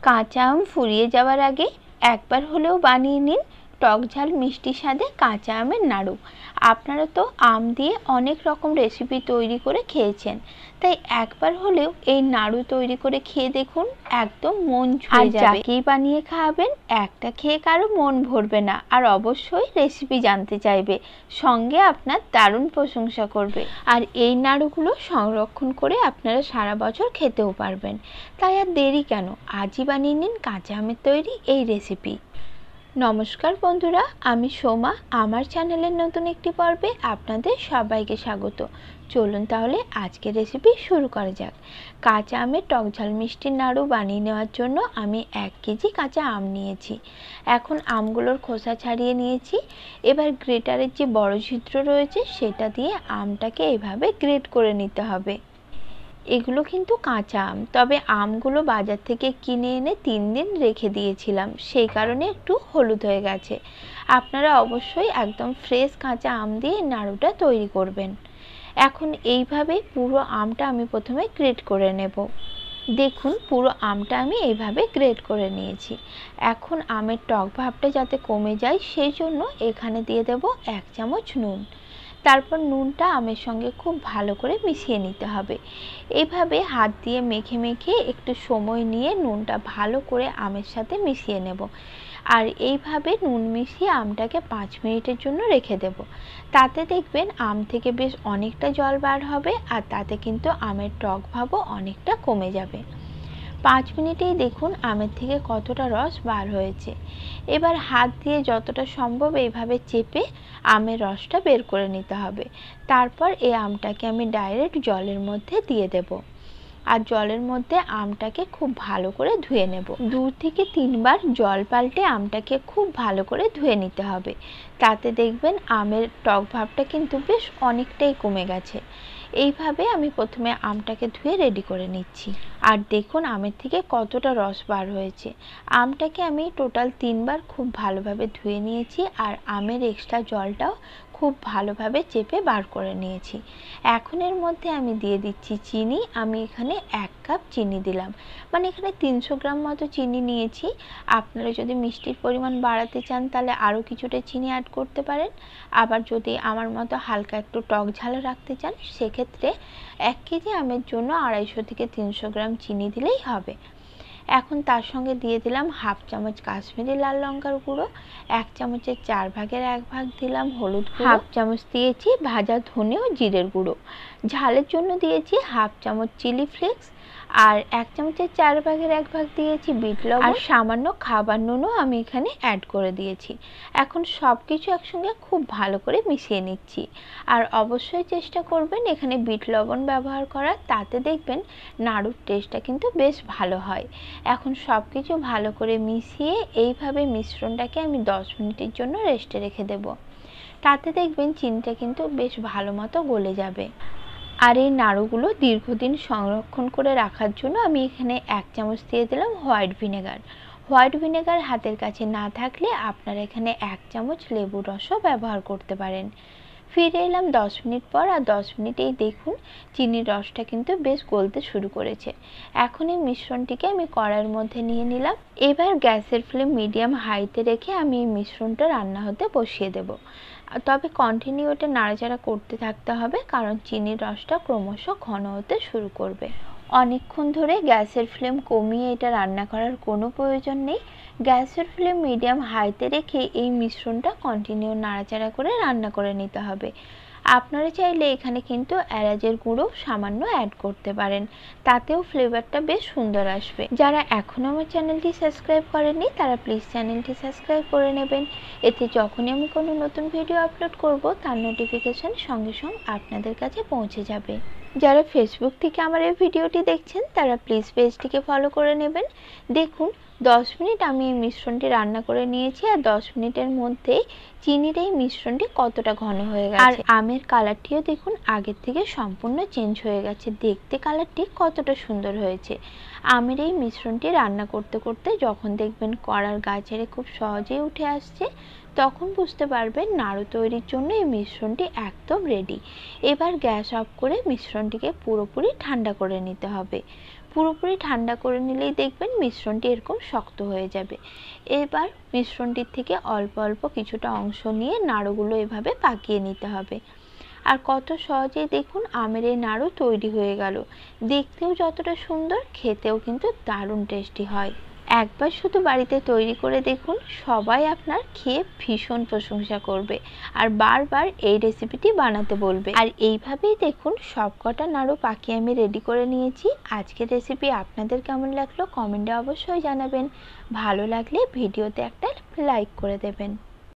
কাঁচা আম ফুরিয়ে যাওয়ার আগে একবার হলেও বানিয়ে নিন টক ঝাল মিষ্টি স্বাদে কাঁচা আমের নাড়ু। আপনারা তো আম দিয়ে অনেক রকম রেসিপি তৈরি করে খেয়েছেন, তাই একবার হলেও এই নাড়ু তৈরি করে খেয়ে দেখুন, একদম মন ছুঁয়ে যাবে। যাকেই বানিয়ে খাওয়াবেন একটা খেয়ে কারো মন ভরবে না, আর অবশ্যই রেসিপি জানতে চাইবে, সঙ্গে আপনার দারুণ প্রশংসা করবে। আর এই নাড়ুগুলো সংরক্ষণ করে আপনারা সারা বছর খেতেও পারবেন। তাই আর দেরি কেন, আজই বানিয়ে নিন কাঁচা আমের তৈরি এই রেসিপি। নমস্কার বন্ধুরা, আমি সোমা। আমার চ্যানেলের নতুন একটি পর্বে আপনাদের সবাইকে স্বাগত। চলুন তাহলে আজকের রেসিপি শুরু করা যাক। কাঁচা আমের টক ঝাল মিষ্টির নাড়ু বানিয়ে নেওয়ার জন্য আমি 1 কেজি কাঁচা আম নিয়েছি। এখন আমগুলোর খোসা ছাড়িয়ে নিয়েছি। এবার গ্রেটারের যে বড় ছিদ্র রয়েছে সেটা দিয়ে আমটাকে এভাবে গ্রেট করে নিতে হবে। এগুলো কিন্তু কাঁচা আম, তবে আমগুলো বাজার থেকে কিনে এনে 3 দিন রেখে দিয়েছিলাম, সেই কারণে একটু হলুদ হয়ে গেছে। আপনারা অবশ্যই একদম ফ্রেশ কাঁচা আম দিয়ে নাড়ুটা তৈরি করবেন। এখন এইভাবে পুরো আমটা আমি প্রথমে গ্রেট করে নেব। দেখুন, পুরো আমটা আমি এইভাবে গ্রেট করে নিয়েছি। এখন আমের টক ভাবটা যাতে কমে যায় সেই জন্য এখানে দিয়ে দেব 1 চামচ নুন। তারপর নুনটা আমের সঙ্গে খুব ভালো করে মিশিয়ে নিতে হবে। এইভাবে হাত দিয়ে মেখে মেখে একটু সময় নিয়ে নুনটা ভালো করে আমের সাথে মিশিয়ে নেব। আর এইভাবে নুন মিশিয়ে আমটাকে 5 মিনিটের জন্য রেখে দেব। তাতে দেখবেন আম থেকে বেশ অনেকটা জল বার হবে, আর তাতে কিন্তু আমের টক ভাবও অনেকটা কমে যাবে। 5 মিনিটেই দেখুন আমের থেকে কতটা রস বার হয়েছে। এবার হাত দিয়ে যতটা সম্ভব এইভাবে চেপে আমের রসটা বের করে নিতে হবে। তারপর এই আমটাকে আমি ডাইরেক্ট জলের মধ্যে দিয়ে দেব, আর জলের মধ্যে আমটাকে খুব ভালো করে ধুয়ে নেব। 2 থেকে 3 বার জল পাল্টে আমটাকে খুব ভালো করে ধুয়ে নিতে হবে। তাতে দেখবেন আমের টক ভাবটা কিন্তু বেশ অনেকটাই কমে গেছে। এইভাবে আমি প্রথমে আমটাকে ধুয়ে রেডি করে নিচ্ছি। আর দেখুন আমের থেকে কতটা রস বার হয়েছে। আমটাকে আমি টোটাল 3 বার খুব ভালোভাবে ধুয়ে নিয়েছি, আর আমের এক্সট্রা জলটাও খুব ভালোভাবে চেপে বার করে নিয়েছি। এখন এর মধ্যে আমি দিয়ে দিচ্ছি চিনি। আমি এখানে 1 কাপ চিনি দিলাম, মানে এখানে 300 গ্রাম মতো চিনি নিয়েছি। আপনারা যদি মিষ্টির পরিমাণ বাড়াতে চান তাহলে আরও কিছুটা চিনি অ্যাড করতে পারেন। আবার যদি আমার মতো হালকা একটু টক ঝাল রাখতে চান সেক্ষেত্রে 1 কেজি আমের জন্য 250 থেকে 300 গ্রাম চিনি দিলেই হবে। এখন তার সঙ্গে দিয়ে দিলাম 1/2 চামচ কাশ্মীরি লাল লঙ্কার গুঁড়ো, 1 চামচের 4 ভাগের 1 ভাগ দিলাম হলুদ গুঁড়ো, 1/2 চামচ দিয়েছি ভাজা ধনে ও জিরের গুঁড়ো, ঝালের জন্য দিয়েছি 1/2 চামচ চিলি ফ্লেক্স, আর 1 চামচের 4 ভাগের 1 ভাগ দিয়েছি বিট লবণ, আর সামান্য খাবার নুনও আমি এখানে অ্যাড করে দিয়েছি। এখন সব কিছু একসঙ্গে খুব ভালো করে মিশিয়ে নিচ্ছি। আর অবশ্যই চেষ্টা করবেন এখানে বিট লবণ ব্যবহার করার, তাতে দেখবেন নাড়ুর টেস্টটা কিন্তু বেশ ভালো হয়। এখন সব কিছু ভালো করে মিশিয়ে এইভাবে মিশ্রণটাকে আমি 10 মিনিটের জন্য রেস্টে রেখে দেব। তাতে দেখবেন চিনিটা কিন্তু বেশ ভালো মতো গলে যাবে। আর এই নাড়ুগুলো দীর্ঘদিন সংরক্ষণ করে রাখার জন্য আমি এখানে 1 চামচ দিয়ে দিলাম হোয়াইট ভিনেগার। হোয়াইট ভিনেগার হাতের কাছে না থাকলে আপনারা এখানে 1 চামচ লেবুর রসও ব্যবহার করতে পারেন। ফিরে এলাম 10 মিনিট পর, আর 10 মিনিটেই দেখুন চিনির রসটা কিন্তু বেশ গলতে শুরু করেছে। এখন এই মিশ্রণটিকে আমি কড়াইয়ের মধ্যে নিয়ে নিলাম। এবার গ্যাসের ফ্লেম মিডিয়াম হাইতে রেখে আমি এই মিশ্রণটা রান্না হতে বসিয়ে দেব। তবে কন্টিনিউ এটা নাড়াচাড়া করতে থাকতে হবে, কারণ চিনির রসটা ক্রমশ ঘন হতে শুরু করবে। অনেকক্ষণ ধরে গ্যাসের ফ্লেম কমিয়ে এটা রান্না করার কোনো প্রয়োজন নেই। গ্যাসের ফ্লেম মিডিয়াম হাইতে রেখে এই মিশ্রণটা কন্টিনিউ নাড়াচাড়া করে রান্না করে নিতে হবে। আপনারা চাইলে এখানে কিন্তু এলাচের গুঁড়ো সামান্য অ্যাড করতে পারেন, তাতেও ফ্লেভারটা বেশ সুন্দর আসবে। যারা এখনও আমার চ্যানেলটি সাবস্ক্রাইব করেননি তারা প্লিজ চ্যানেলটি সাবস্ক্রাইব করে নেবেন। এতে যখনই আমি কোনো নতুন ভিডিও আপলোড করব তার নোটিফিকেশন সঙ্গে সঙ্গে আপনাদের কাছে পৌঁছে যাবে। যারা ফেসবুক থেকে আমার এই ভিডিওটি দেখছেন তারা প্লিজ পেজটিকে ফলো করে নেবেন। দেখুন 10 মিনিট আমি এই মিশ্রণটি রান্না করে নিয়েছি, আর 10 মিনিটের মধ্যেই চিনির এই মিশ্রণটি কতটা ঘন হয়ে গেছে। আর আমের কালারটিও দেখুন আগের থেকে সম্পূর্ণ চেঞ্জ হয়ে গেছে। দেখতে কালারটি কতটা সুন্দর হয়েছে। আমের এই মিশ্রণটি রান্না করতে করতে যখন দেখবেন কড়ার গা ছেড়ে খুব সহজেই উঠে আসছে, তখন বুঝতে পারবেন নাড়ু তৈরির জন্য এই মিশ্রণটি একদম রেডি। এবার গ্যাস অফ করে মিশ্রণটিকে পুরোপুরি ঠান্ডা করে নিতে হবে। পুরোপুরি ঠান্ডা করে নিলেই দেখবেন মিশ্রণটি এরকম শক্ত হয়ে যাবে। এবার মিশ্রণটির থেকে অল্প অল্প কিছুটা অংশ নিয়ে নাড়ুগুলো এভাবে পাকিয়ে নিতে হবে। আর কত সহজেই দেখুন আমের এই নাড়ু তৈরি হয়ে গেল। দেখতেও যতটা সুন্দর, খেতেও কিন্তু দারুণ টেস্টি হয়। একবার শুধু বাড়িতে তৈরি করে দেখুন, সবাই আপনার খেয়ে ভীষণ প্রশংসা করবে আর বারবার এই রেসিপিটি বানাতে বলবে। আর এইভাবেই দেখুন সবকটা নাড়ু পাকিয়ে আমি রেডি করে নিয়েছি। আজকের রেসিপি আপনাদের কেমন লাগলো কমেন্টে অবশ্যই জানাবেন। ভালো লাগলে ভিডিওতে একটা লাইক করে দেবেন।